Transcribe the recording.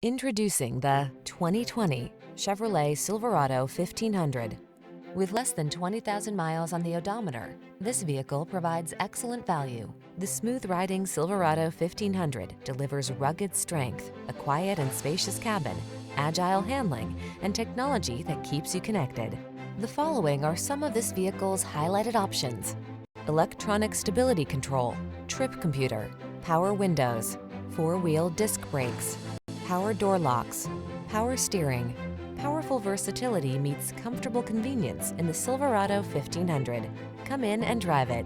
Introducing the 2020 Chevrolet Silverado 1500. With less than 20,000 miles on the odometer, this vehicle provides excellent value. The smooth-riding Silverado 1500 delivers rugged strength, a quiet and spacious cabin, agile handling, and technology that keeps you connected. The following are some of this vehicle's highlighted options: electronic stability control, trip computer, power windows, four-wheel disc brakes, power door locks, power steering. Powerful versatility meets comfortable convenience in the Silverado 1500. Come in and drive it.